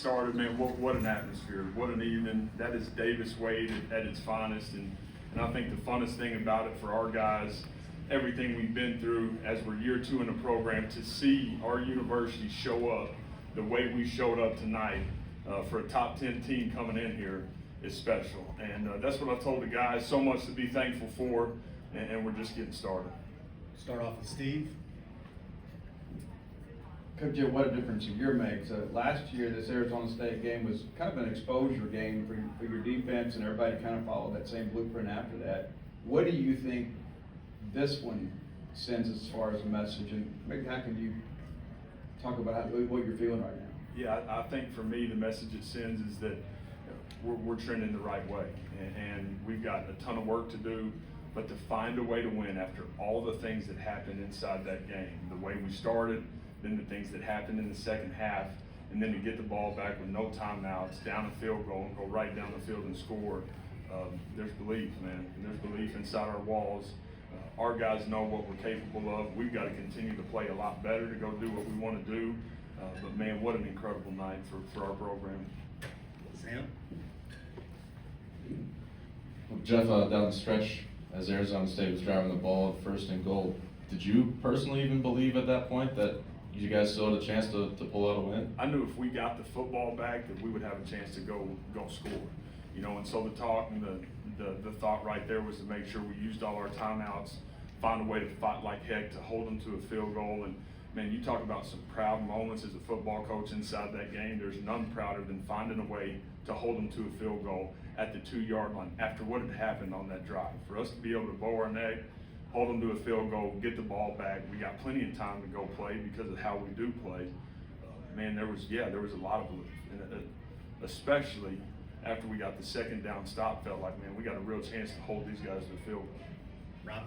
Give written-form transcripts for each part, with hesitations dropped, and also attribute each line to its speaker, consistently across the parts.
Speaker 1: Started, man, what an atmosphere, what an evening. That is Davis Wade at its finest, and I think the funnest thing about it for our guys, everything we've been through as we're year 2 in the program, to see our university show up the way we showed up tonight for a top 10 team coming in here is special. And that's what I told the guys, so much to be thankful for, and we're just getting started.
Speaker 2: Start off with Steve.
Speaker 3: Coach Jeff, what a difference a year makes. Last year, this Arizona State game was kind of an exposure game for your defense, and everybody kind of followed that same blueprint after that. What do you think this one sends as far as a message, and maybe how can you talk about what you're feeling right now?
Speaker 1: Yeah, I think for me, the message it sends is that we're trending the right way, and we've got a ton of work to do, but to find a way to win after all the things that happened inside that game, the way we started, then the things that happened in the second half, and then to get the ball back with no timeouts, down a field goal, and go right down the field and score. There's belief, man. And there's belief inside our walls. Our guys know what we're capable of. We've got to continue to play a lot better to go do what we want to do. But man, what an incredible night for our program.
Speaker 2: Sam?
Speaker 4: Well, Jeff, down the stretch, as Arizona State was driving the ball at 1st and goal, did you personally even believe at that point that you guys still had a chance to pull out a win?
Speaker 1: I knew if we got the football back that we would have a chance to go score. You know, and so the talk and the thought right there was to make sure we used all our timeouts, find a way to fight like heck to hold them to a field goal. And man, you talk about some proud moments as a football coach inside that game. There's none prouder than finding a way to hold them to a field goal at the 2-yard line after what had happened on that drive. For us to be able to bow our neck, hold them to a field goal, get the ball back. We got plenty of time to go play because of how we do play. Man, there was a lot of belief, and especially after we got the second down stop, felt like, man, we got a real chance to hold these guys to the field goal.
Speaker 2: Rob?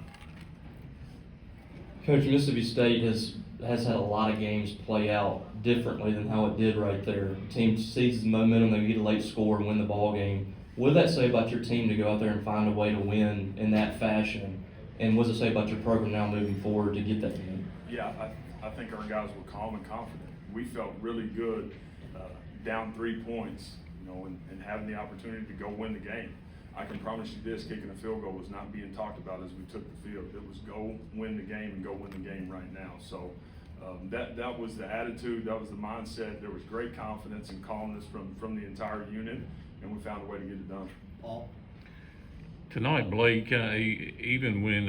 Speaker 5: Coach, Mississippi State has had a lot of games play out differently than how it did right there. The team sees the momentum, they get a late score and win the ball game. What did that say about your team to go out there and find a way to win in that fashion? And what does it say about your program now moving forward to get that win?
Speaker 1: Yeah, I think our guys were calm and confident. We felt really good down 3 points, you know, and having the opportunity to go win the game. I can promise you this, kicking a field goal was not being talked about as we took the field. It was go win the game and go win the game right now. So that was the attitude, that was the mindset. There was great confidence and calmness from the entire unit, and we found a way to get it done.
Speaker 2: Paul?
Speaker 6: Tonight, Blake, even when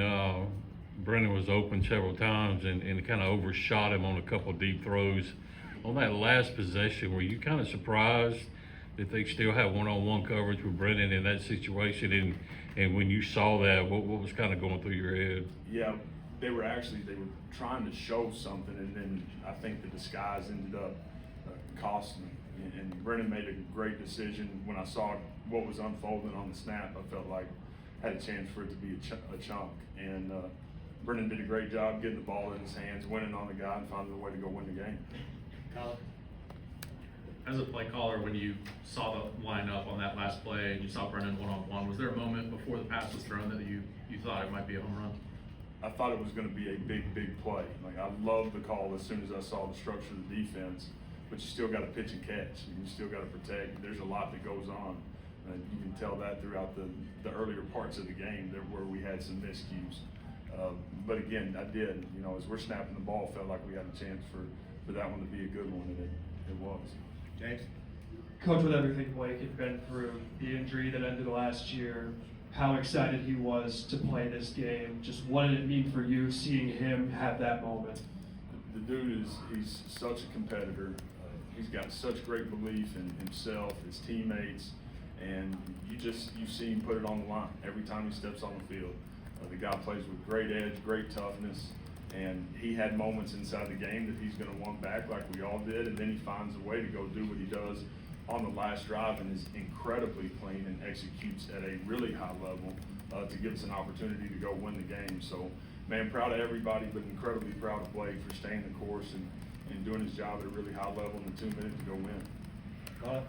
Speaker 6: Brennan was open several times and kind of overshot him on a couple of deep throws, on that last possession, were you kind of surprised that they still have one-on-one coverage with Brennan in that situation? And when you saw that, what was kind of going through your head?
Speaker 1: Yeah, they were trying to show something, and then I think the disguise ended up costing them. And Brennan made a great decision. When I saw what was unfolding on the snap, I felt like I had a chance for it to be a chunk. And Brennan did a great job getting the ball in his hands, winning on the guy, and finding a way to go win the game.
Speaker 2: Colin?
Speaker 7: As a play caller, when you saw the lineup on that last play and you saw Brennan one-on-one, was there a moment before the pass was thrown that you thought it might be a home run?
Speaker 1: I thought it was going to be a big play. Like, I loved the call as soon as I saw the structure of the defense, but you still got to pitch and catch. You still got to protect. There's a lot that goes on. You can tell that throughout the earlier parts of the game where we had some miscues. But again, I did. You know, as we're snapping the ball, felt like we had a chance for that one to be a good one, and it was.
Speaker 2: James?
Speaker 8: Coach, with everything Blake had been through, the injury that ended last year, how excited he was to play this game, just what did it mean for you seeing him have that moment?
Speaker 1: The dude he's such a competitor. He's got such great belief in himself, his teammates, and you see him put it on the line every time he steps on the field. The guy plays with great edge, great toughness, and he had moments inside the game that he's going to want back like we all did, and then he finds a way to go do what he does on the last drive and is incredibly clean and executes at a really high level to give us an opportunity to go win the game. So, man, proud of everybody, but incredibly proud of Blake for staying the course and doing his job at a really high level in the 2 minutes to go win.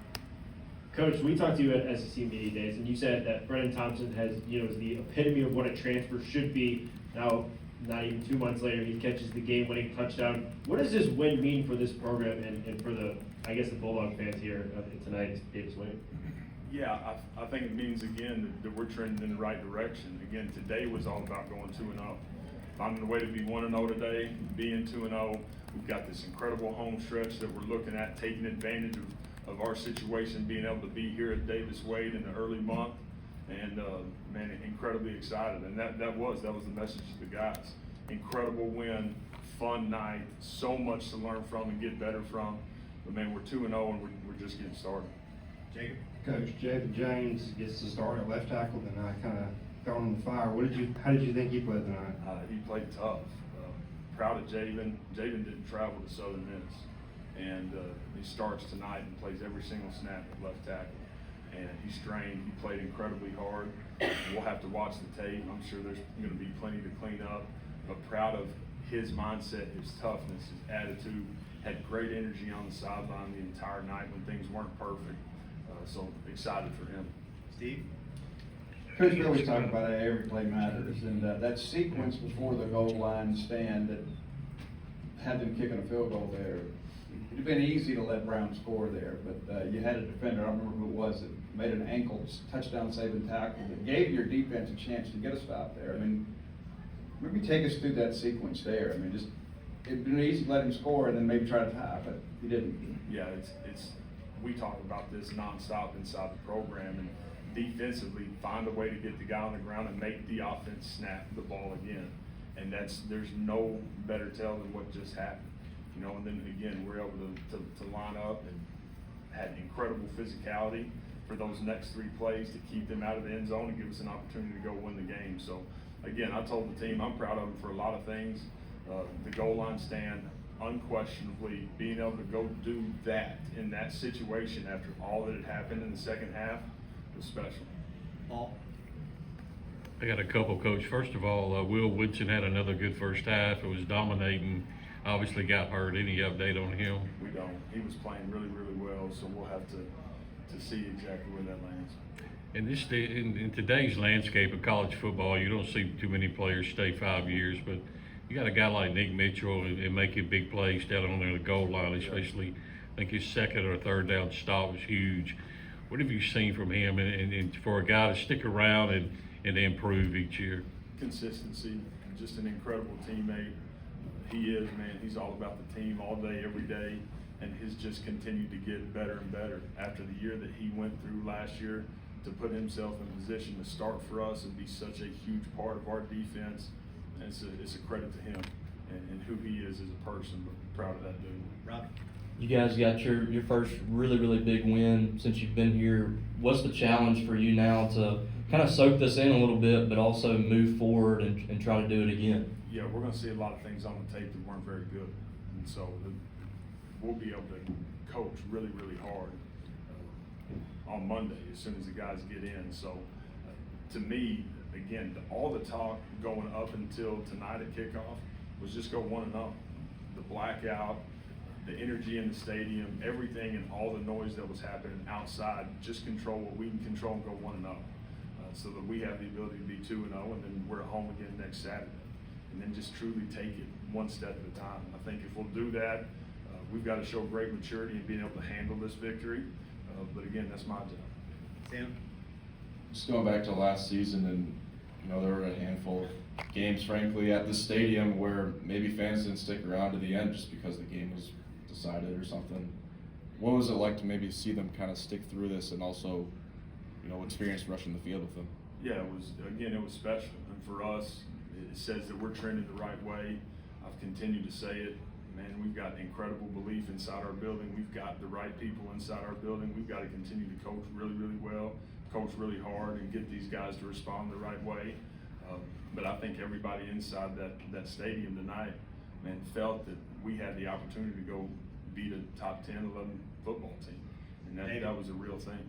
Speaker 9: Coach, we talked to you at SEC Media Days, and you said that Brennan Thompson is the epitome of what a transfer should be. Now, not even 2 months later, he catches the game-winning touchdown. What does this win mean for this program and for the I guess the Bulldog fans here tonight gave us winning?
Speaker 1: Yeah, I think it means again that we're trending in the right direction. Again, today was all about going 2-0. Finding a way to be 1-0 today, being 2-0. We've got this incredible home stretch that we're looking at, taking advantage of our situation, being able to be here at Davis Wade in the early month, and man, incredibly excited. And that was the message to the guys. Incredible win, fun night, so much to learn from and get better from. But man, we're 2-0 and we're just getting started.
Speaker 2: Jacob?
Speaker 10: Coach, Jacob James gets to start at left tackle tonight, kind of throwing in the fire. How did you think he played tonight?
Speaker 1: He played tough. Proud of Javen. Javen didn't travel to Southern Miss, and he starts tonight and plays every single snap at left tackle. And he's strained. He played incredibly hard. We'll have to watch the tape. I'm sure there's going to be plenty to clean up. But proud of his mindset, his toughness, his attitude. Had great energy on the sideline the entire night when things weren't perfect. So excited for him.
Speaker 2: Steve?
Speaker 3: Coach Billy's talking about how every play matters, and that sequence before the goal line stand that had them kicking a field goal there, it'd been easy to let Brown score there, but you had a defender, I don't remember who it was, that made an ankle touchdown saving tackle that gave your defense a chance to get a stop there. I mean, maybe take us through that sequence there. I mean, just it'd been easy to let him score and then maybe try to tie, but he didn't.
Speaker 1: Yeah, it's we talk about this nonstop inside the program, and defensively find a way to get the guy on the ground and make the offense snap the ball again. And there's no better tell than what just happened. You know, and then again, we're able to line up and had incredible physicality for those next 3 plays to keep them out of the end zone and give us an opportunity to go win the game. So again, I told the team I'm proud of them for a lot of things. The goal line stand, unquestionably being able to go do that in that situation after all that had happened in the second half was special.
Speaker 2: Paul?
Speaker 6: I got a couple, Coach. First of all, Will Woodson had another good first half. It was dominating. Obviously got hurt. Any update on him?
Speaker 1: We don't. He was playing really, really well, so we'll have to see exactly where that lands.
Speaker 6: In today's landscape of college football, you don't see too many players stay 5 years, but you got a guy like Nick Mitchell and making big plays down on the goal line, especially. I think his second or third down stop was huge. What have you seen from him, and for a guy to stick around and improve each year?
Speaker 1: Consistency, just an incredible teammate. He is, man. He's all about the team all day, every day, and has just continued to get better and better. After the year that he went through last year, to put himself in position to start for us and be such a huge part of our defense, and it's a credit to him and who he is as a person. But proud of that dude.
Speaker 2: Rob?
Speaker 5: You guys got your first really, really big win since you've been here. What's the challenge for you now to kind of soak this in a little bit, but also move forward and try to do it again?
Speaker 1: Yeah, we're going to see a lot of things on the tape that weren't very good, and so we'll be able to coach really, really hard on Monday as soon as the guys get in. So to me, again, all the talk going up until tonight at kickoff was just go 1-0. The blackout, the energy in the stadium, everything, and all the noise that was happening outside, just control what we can control and go 1-0, so that we have the ability to be 2-0, and then we're at home again next Saturday, and then just truly take it one step at a time. I think if we'll do that, we've got to show great maturity in being able to handle this victory. But again, that's my job.
Speaker 2: Sam?
Speaker 4: Just going back to last season, and there were a handful of games, frankly, at the stadium where maybe fans didn't stick around to the end just because the game was decided or something. What was it like to maybe see them kind of stick through this and also, experience rushing the field with them?
Speaker 1: Yeah, it was special, and for us, it says that we're trending the right way. I've continued to say it. Man, we've got incredible belief inside our building. We've got the right people inside our building. We've got to continue to coach really, really well, coach really hard, and get these guys to respond the right way. But I think everybody inside that stadium tonight, man, felt that we had the opportunity to go beat a top 10, 11 football team, and that was a real thing.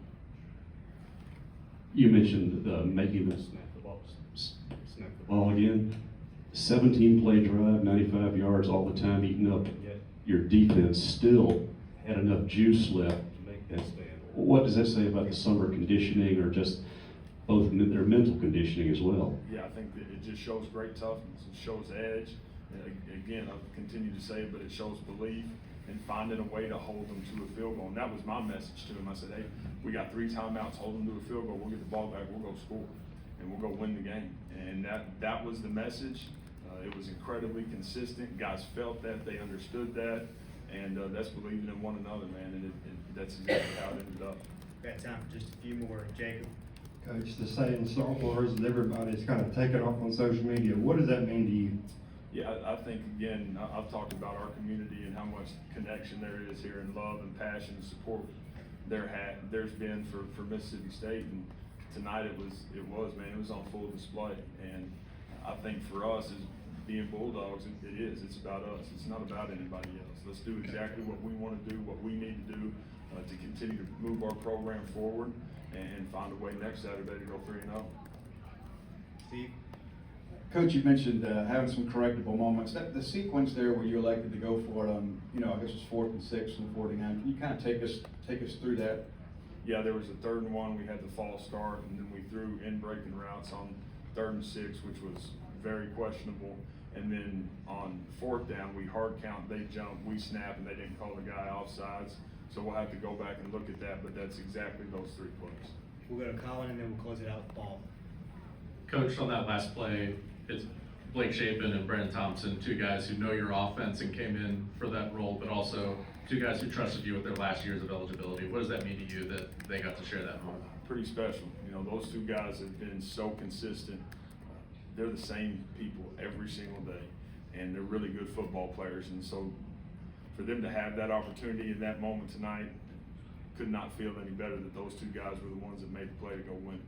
Speaker 11: You mentioned making them snap the ball again. 17-play drive, 95 yards all the time, eating up, and yet your defense still had enough juice left to make that stand. What does that say about the summer conditioning, or just both their mental conditioning as well?
Speaker 1: Yeah, I think that it just shows great toughness. It shows edge. Again, I'll continue to say it, but it shows belief. and finding a way to hold them to a field goal. And that was my message to them. I said, hey, we got 3 timeouts, hold them to a field goal, we'll get the ball back, we'll go score, and we'll go win the game. And that was the message. It was incredibly consistent. Guys felt that, they understood that, and that's believing in one another, man, and that's exactly how it ended up.
Speaker 2: Got time for just a few more. Jacob?
Speaker 10: Coach, the saying Star Wars and everybody's kind of taken off on social media. What does that mean to you?
Speaker 1: Yeah, I think, again, I've talked about our community and how much connection there is here, and love and passion and support there's been for Mississippi State, and tonight it was, man, it was on full display. And I think for us, as being Bulldogs, it's about us. It's not about anybody else. Let's do exactly what we want to do, what we need to do to continue to move our program forward and find a way next Saturday to go 3-0.
Speaker 2: Steve?
Speaker 3: Coach, you mentioned having some correctable moments. The sequence there where you elected to go for it on, I guess it was 4th and 6 and 49. Can you kind of take us through that?
Speaker 1: Yeah, there was a 3rd and 1. We had the false start, and then we threw in breaking routes on 3rd and 6, which was very questionable. And then on 4th down, we hard count, they jumped, we snap, and they didn't call the guy offsides. So we'll have to go back and look at that, but that's exactly those 3 plays.
Speaker 2: We'll go to Colin, and then we'll close it out with Paul.
Speaker 7: Coach, on that last play, it's Blake Shapen and Brennan Thompson, 2 guys who know your offense and came in for that role, but also 2 guys who trusted you with their last years of eligibility. What does that mean to you that they got to share that moment?
Speaker 1: Pretty special. Those 2 guys have been so consistent. They're the same people every single day, and they're really good football players. And so for them to have that opportunity in that moment tonight, could not feel any better that those 2 guys were the ones that made the play to go win.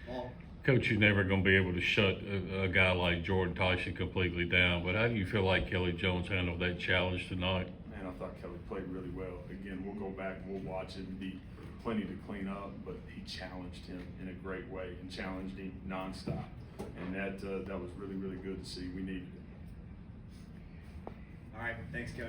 Speaker 2: Paul?
Speaker 6: Coach, you're never going to be able to shut a guy like Jordan Tyson completely down, but how do you feel like Kelly Jones handled that challenge tonight?
Speaker 1: Man, I thought Kelly played really well. Again, we'll go back and we'll watch it and be plenty to clean up, but he challenged him in a great way and challenged him nonstop. And that was really, really good to see. We needed it.
Speaker 2: All right, thanks, Coach.